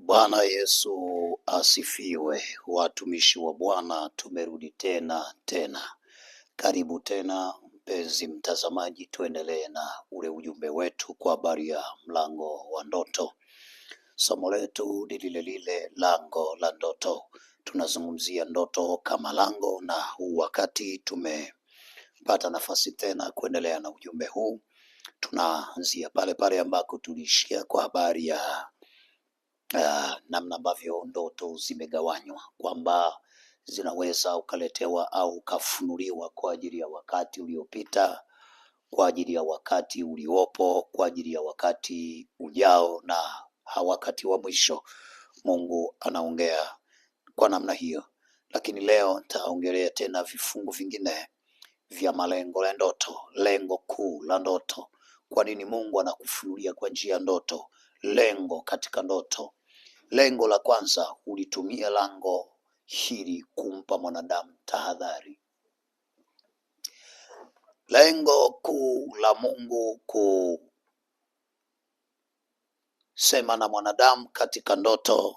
Bwana Yesu asifiwe. Watumishi wa Bwana, tumerudi tena. Karibu tena mpenzi mtazamaji, tuendelee na ule ujumbe wetu kwa habari ya mlango wa ndoto. Somo letu ni lile lango la ndoto. Tunazungumzia ndoto kama lango, na huu wakati tumepata nafasi tena kuendelea na ujumbe huu. Tunaanzia pale ambako tulishia kwa habari ya namna ambavyo ndoto zimegawanywa, kwamba zinaweza ukaletewa au ukafunuliwa kwa ajili ya wakati uliopita, kwa ajili ya wakati uliopo, kwa ajili ya wakati ujao na wakati wa mwisho. Mungu anaongea kwa namna hiyo, lakini leo nitaongelea tena vifungu vingine vya malengo ya ndoto, lengo kuu la ndoto. Kwa nini Mungu anakufunulia kwa njia ya ndoto? Lengo katika ndoto. Lengo la kwanza, ulitumia lango hili kumpa mwanadamu tahadhari. Lengo kuu la Mungu kusema na mwanadamu katika ndoto,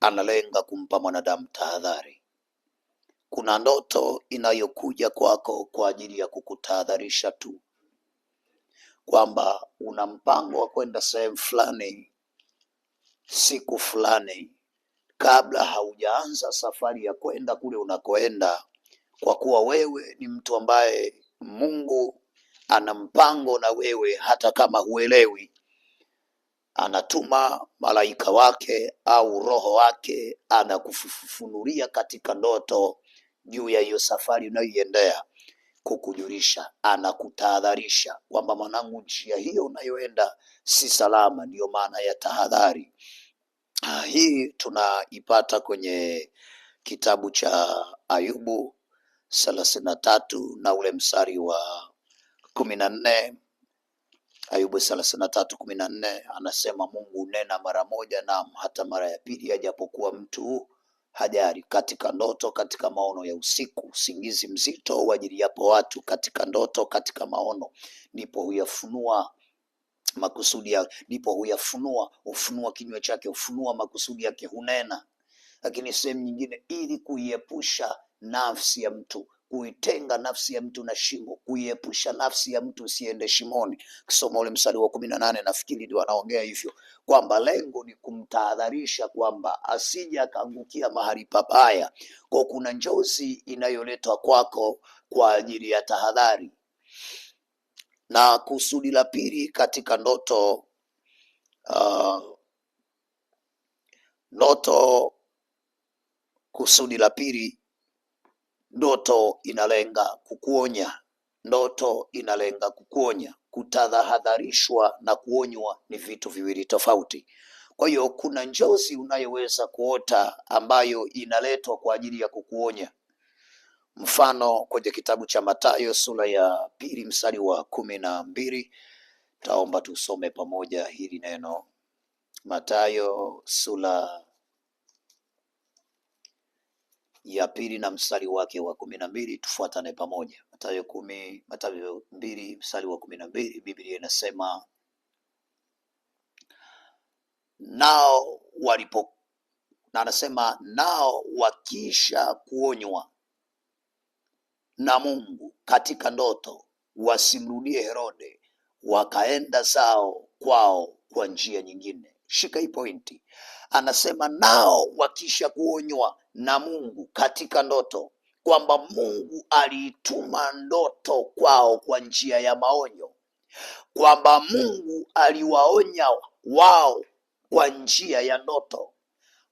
analenga kumpa mwanadamu tahadhari. Kuna ndoto inayokuja kwako kwa ajili ya kukutahadharisha tu, kwamba una mpango wa kwenda sehemu fulani siku fulani. Kabla haujaanza safari ya kwenda kule unakoenda, kwa kuwa wewe ni mtu ambaye Mungu ana mpango na wewe, hata kama huelewi, anatuma malaika wake au roho wake, anakufunulia katika ndoto juu ya hiyo safari unayoiendea, kukujulisha, anakutahadharisha kwamba mwanangu, njia hiyo unayoenda si salama. Ndiyo maana ya tahadhari. Hii tunaipata kwenye kitabu cha Ayubu 33 na ule mstari wa 14. Ayubu 33:14 anasema, Mungu nena mara moja, na hata mara ya pili, ajapokuwa mtu hajari. Katika ndoto, katika maono ya usiku, usingizi mzito wajiliapo watu, katika ndoto, katika maono, ndipo huyafunua makusudi yake, ndipo hufunua kinywa chake, hufunua makusudi yake, hunena. Lakini sehemu nyingine, ili kuiepusha nafsi ya mtu, kuitenga nafsi ya mtu na shimo, kuiepusha nafsi ya mtu siende shimoni. Kisoma ule mstari wa 18, nafikiri ndio anaongea hivyo, kwamba lengo ni kumtahadharisha kwamba asije akaangukia mahali pabaya. Kwa kuna njozi inayoletwa kwako kwa ajili ya tahadhari. Na kusudi la pili katika ndoto, kusudi la pili, ndoto inalenga kukuonya. Ndoto inalenga kukuonya. Kutahadharishwa na kuonywa ni vitu viwili tofauti. Kwa hiyo kuna njozi unayoweza kuota ambayo inaletwa kwa ajili ya kukuonya. Mfano kwenye kitabu cha Mathayo sura ya 2 mstari wa 12, taomba tusome pamoja hili neno. Mathayo sura ya 2 na mstari wake wa 12, tufuatane pamoja. Mathayo 2 mstari wa 12, Biblia inasema, nao wakisha kuonywa na Mungu katika ndoto, wasimrudie Herode, wakaenda zao kwao kwa njia nyingine. Shika hii pointi. Anasema nao wakisha kuonywa na Mungu katika ndoto, kwamba Mungu aliituma ndoto kwao kwa njia ya maonyo, kwamba Mungu aliwaonya wao kwa njia ya ndoto,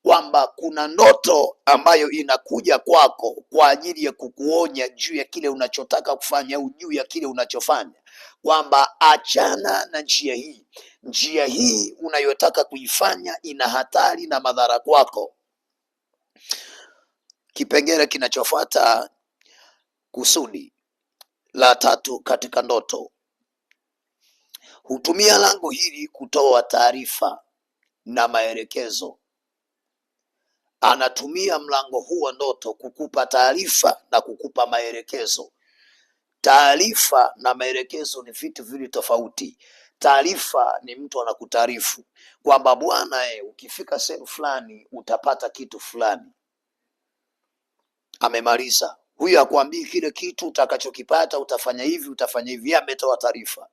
kwamba kuna ndoto ambayo inakuja kwako kwa ajili ya kukuonya juu ya kile unachotaka kufanya au juu ya kile unachofanya, kwamba achana na njia hii unayotaka kuifanya ina hatari na madhara kwako. Kipengele kinachofuata, kusudi la tatu katika ndoto, hutumia lango hili kutoa taarifa na maelekezo. Anatumia mlango huu wa ndoto kukupa taarifa na kukupa maelekezo. Taarifa na maelekezo ni vitu viwili tofauti. Taarifa ni mtu anakutaarifu kwamba bwana, ukifika sehemu fulani utapata kitu fulani. Amemaliza. Huyu hakuambii kile kitu utakachokipata utafanya hivi utafanya hivi, ametoa taarifa.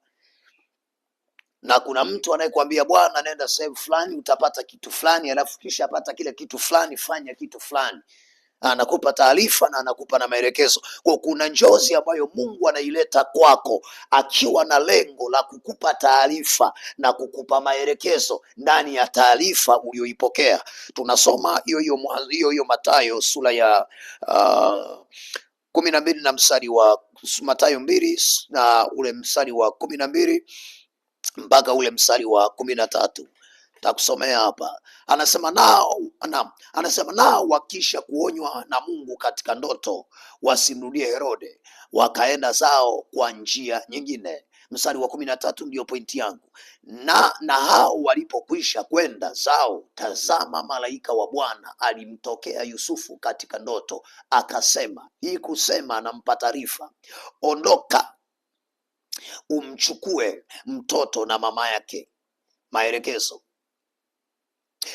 Na kuna mtu anayekwambia bwana, nenda sehemu fulani utapata kitu fulani, alafu kisha apata kile kitu fulani, fanya kitu fulani. Anakupa taarifa na anakupa na maelekezo. Kwa kuna njozi ambayo Mungu anaileta kwako akiwa na lengo la kukupa taarifa na kukupa maelekezo ndani ya taarifa uliyoipokea. Tunasoma hiyo Mathayo sura ya 12 na mstari wa Mathayo 2 na ule mstari wa 12 mpaka ule mstari wa 13. Takusomea hapa. Anasema nao wakisha kuonywa na Mungu katika ndoto wasimrudie Herode, wakaenda zao kwa njia nyingine. Mstari wa 13 ndio pointi yangu. Na hao walipokwisha kwenda zao, tazama, malaika wa Bwana alimtokea Yusufu katika ndoto, akasema, hii kusema anampa taarifa, ondoka umchukue mtoto na mama yake. Maelekezo.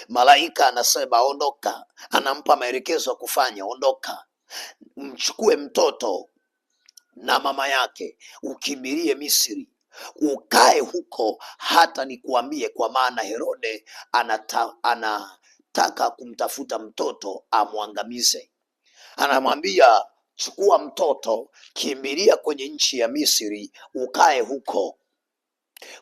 Malaika anasema ondoka, anampa maelekezo ya kufanya. Ondoka, mchukue mtoto na mama yake, ukimbilie Misri, ukae huko hata nikuambie, kwa maana Herode anataka kumtafuta mtoto amwangamize. Anamwambia chukua mtoto, kimbilia kwenye nchi ya Misri, ukae huko,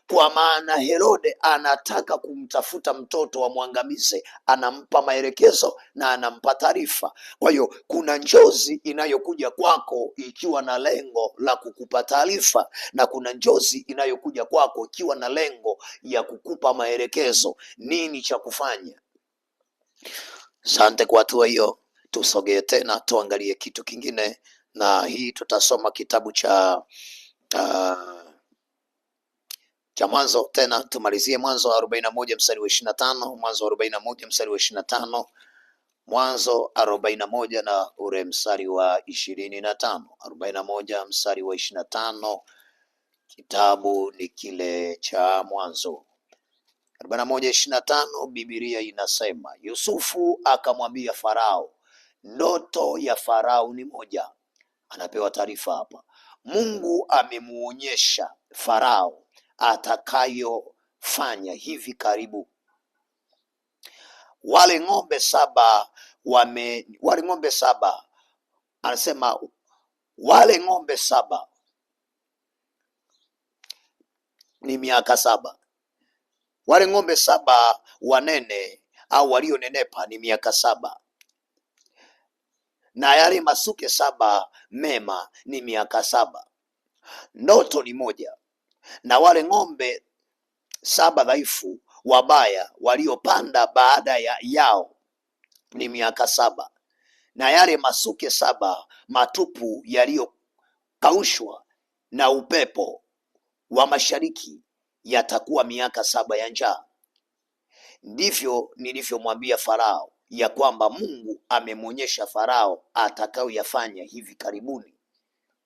kwa maana Herode anataka kumtafuta mtoto amwangamize. Anampa maelekezo na anampa taarifa. Kwa hiyo kuna njozi inayokuja kwako ikiwa na lengo la kukupa taarifa, na kuna njozi inayokuja kwako ikiwa na lengo ya kukupa maelekezo nini cha kufanya. Asante kwa hatua hiyo. Tusogee tena tuangalie kitu kingine, na hii tutasoma kitabu cha Mwanzo. Tena tumalizie Mwanzo 41 mstari wa 25. Mwanzo 41 mstari wa 25. Mwanzo 41 na ule mstari wa 25. 41 mstari wa 25. Kitabu ni kile cha Mwanzo 41:25. Biblia inasema, Yusufu akamwambia Farao, ndoto ya Farao ni moja. Anapewa taarifa hapa. Mungu amemuonyesha Farao atakayofanya hivi karibu. Wale ng'ombe saba anasema wale ng'ombe 7 ni miaka 7. Wale ng'ombe 7 wanene au walionenepa ni miaka 7, na yale masuke 7 mema ni miaka 7. Ndoto ni moja. Na wale ng'ombe 7 dhaifu wabaya waliopanda baada yao ni miaka 7, na yale masuke 7 matupu yaliyokaushwa na upepo wa mashariki yatakuwa miaka 7 ya njaa. Ndivyo nilivyomwambia Farao ya kwamba Mungu amemwonyesha Farao atakayoyafanya hivi karibuni.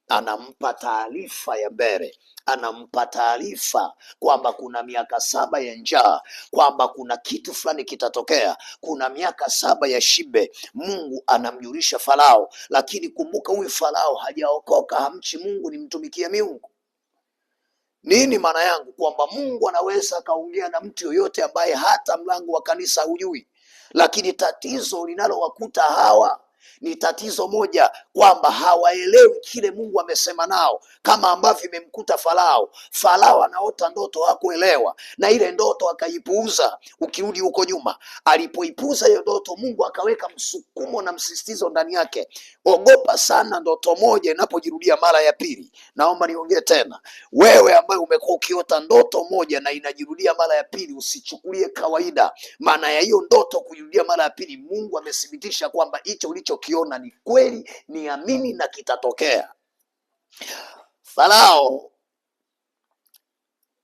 Anampa taarifa ya mbele, anampa taarifa kwamba kuna miaka 7 ya njaa, kwamba kuna kitu fulani kitatokea, kuna miaka 7 ya shibe. Mungu anamjulisha Farao, lakini kumbuka huyu Farao hajaokoka, hamchi Mungu, ni mtumikia miungu. Nini maana yangu? Kwamba Mungu anaweza akaongea na mtu yoyote ambaye hata mlango wa kanisa hujui, lakini tatizo linalowakuta hawa ni tatizo moja, kwamba hawaelewi kile Mungu amesema nao, kama ambavyo imemkuta Farao. Farao anaota ndoto, hakuelewa, na ile ndoto akaipuuza. Ukirudi huko nyuma, alipoipuuza hiyo ndoto, Mungu akaweka msukumo na msisitizo ndani yake. Ogopa sana ndoto moja inapojirudia mara ya pili. Naomba niongee tena, wewe ambaye umekuwa ukiota ndoto moja na inajirudia mara ya pili, usichukulie kawaida. Maana ya hiyo ndoto kujirudia mara ya pili, Mungu amethibitisha kwamba hicho ulichokiona ni kweli, ni amini na kitatokea. Farao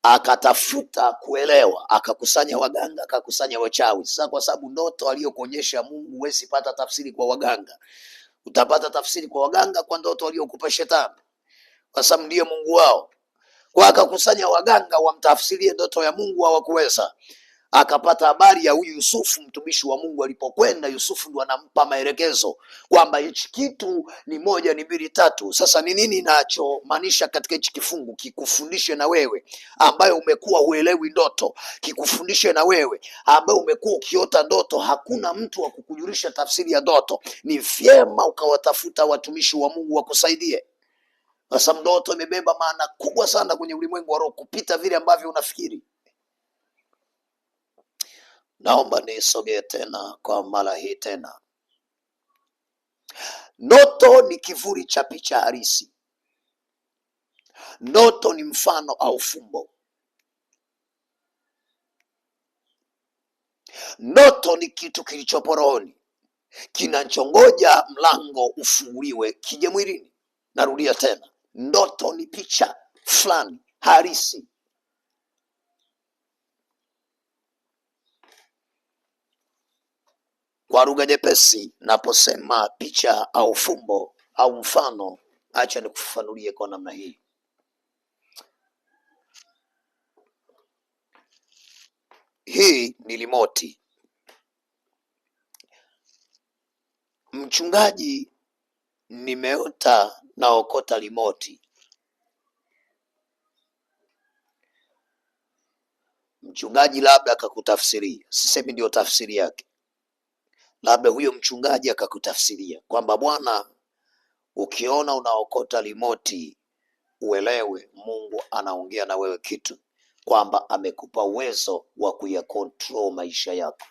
akatafuta kuelewa, akakusanya waganga, akakusanya wachawi. Sasa kwa sababu ndoto aliyokuonyesha Mungu, huwezi pata tafsiri kwa waganga, utapata tafsiri kwa waganga kwa ndoto aliyokupa Shetani, kwa sababu ndiye Mungu wao. Kwa akakusanya waganga wamtafsirie ndoto ya Mungu, hawakuweza. Akapata habari ya huyu Yusufu mtumishi wa Mungu. Alipokwenda Yusufu ndo anampa maelekezo kwamba hichi kitu ni moja, ni mbili, tatu. Sasa ni nini inachomaanisha katika hichi kifungu? Kikufundishe na wewe ambaye umekuwa huelewi ndoto, kikufundishe na wewe ambaye umekuwa ukiota ndoto, hakuna mtu wa kukujulisha tafsiri ya ndoto. Ni vyema ukawatafuta watumishi wa Mungu wakusaidie. Sasa ndoto imebeba maana kubwa sana kwenye ulimwengu wa roho kupita vile ambavyo unafikiri. Naomba nisogee tena kwa mara hii tena. Ndoto ni kivuli cha picha halisi. Ndoto ni mfano au fumbo. Ndoto ni kitu kilichopo rohoni kinachongoja mlango ufunguliwe kije mwilini. Narudia tena, ndoto ni picha fulani halisi. Kwa lugha nyepesi, naposema picha au fumbo au mfano, acha nikufafanulie kwa namna hii. Hii ni rimoti. Mchungaji, nimeota naokota rimoti. Mchungaji labda akakutafsiria, sisemi ndio tafsiri yake, labda huyo mchungaji akakutafsiria kwamba bwana, ukiona unaokota rimoti uelewe Mungu anaongea na wewe kitu, kwamba amekupa uwezo wa kuyakontrol maisha yako,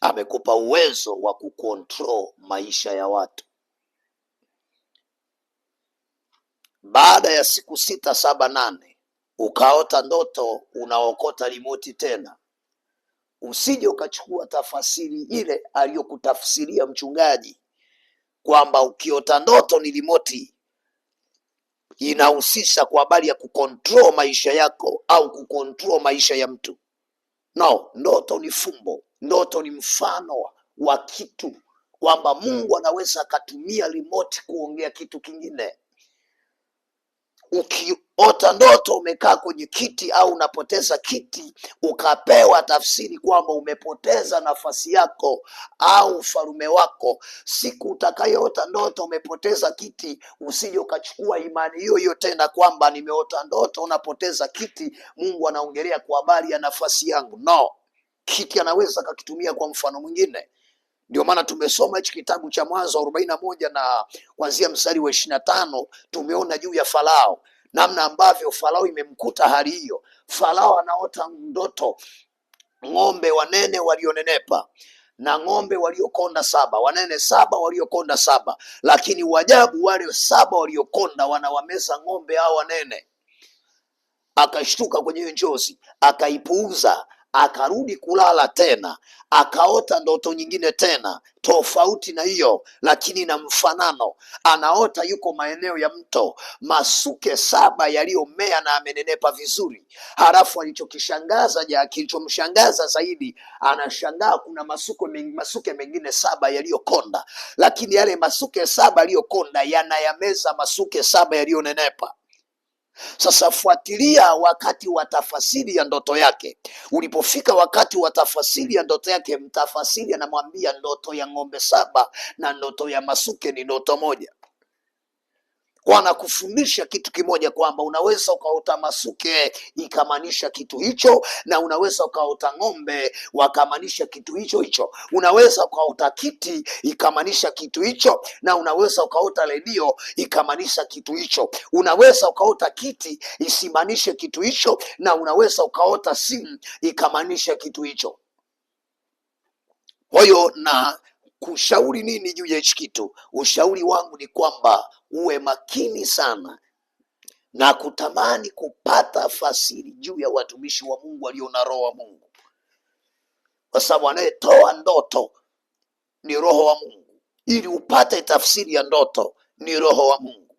amekupa uwezo wa kukontrol maisha ya watu. Baada ya siku 6, 7, 8 ukaota ndoto unaokota rimoti tena, usije ukachukua tafasiri ile aliyokutafsiria mchungaji kwamba ukiota ndoto ni rimoti inahusisha kwa habari ya kukontrol maisha yako au kukontrol maisha ya mtu. No, ndoto ni fumbo. Ndoto ni mfano wa kitu, kwamba Mungu anaweza akatumia remote kuongea kitu kingine. Ukiota ndoto umekaa kwenye kiti au unapoteza kiti, ukapewa tafsiri kwamba umepoteza nafasi yako au ufalume wako, siku utakayoota ndoto umepoteza kiti, usije ukachukua imani hiyo hiyo tena kwamba nimeota ndoto unapoteza kiti, Mungu anaongelea kwa habari ya nafasi yangu. No, kiti anaweza akakitumia kwa mfano mwingine. Ndio maana tumesoma hichi kitabu cha Mwanzo 41 na kuanzia mstari wa 25, tumeona juu ya Farao, namna ambavyo Farao imemkuta hali hiyo. Farao anaota ndoto ng'ombe wanene walionenepa na ng'ombe waliokonda 7, wanene 7, waliokonda 7, lakini wajabu wale 7 waliokonda wanawameza ng'ombe hao wanene. Akashtuka kwenye hiyo njozi, akaipuuza, akarudi kulala tena, akaota ndoto nyingine tena tofauti na hiyo, lakini na mfanano. Anaota yuko maeneo ya mto, masuke 7 yaliyomea na amenenepa vizuri. Halafu kilichomshangaza zaidi, anashangaa kuna masuke mengine 7 yaliyokonda, lakini yale masuke 7 yaliyokonda yanayameza masuke 7 yaliyonenepa. Sasa fuatilia wakati wa tafasiri ya ndoto yake. Ulipofika wakati wa tafasiri ya ndoto yake, mtafasiri anamwambia ndoto ya ng'ombe 7 na ndoto ya masuke ni ndoto moja. Wanakufundisha kitu kimoja, kwamba unaweza ukaota masuke ikamaanisha kitu hicho, na unaweza ukaota ng'ombe wakamaanisha kitu hicho hicho. Unaweza ukaota kiti ikamaanisha kitu hicho, na unaweza ukaota redio ikamaanisha kitu hicho. Unaweza ukaota kiti isimaanishe kitu hicho, na unaweza ukaota simu ikamaanisha kitu hicho. Kwa hiyo na kushauri nini juu ya hichi kitu? Ushauri wangu ni kwamba uwe makini sana na kutamani kupata fasiri juu ya watumishi wa Mungu walio na roho wa Mungu, kwa sababu anayetoa ndoto ni roho wa Mungu. Ili upate tafsiri ya ndoto ni roho wa Mungu.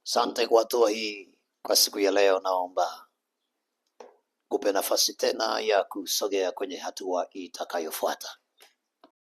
Asante kwa hatua hii kwa siku ya leo. Naomba kupe nafasi tena ya kusogea kwenye hatua itakayofuata.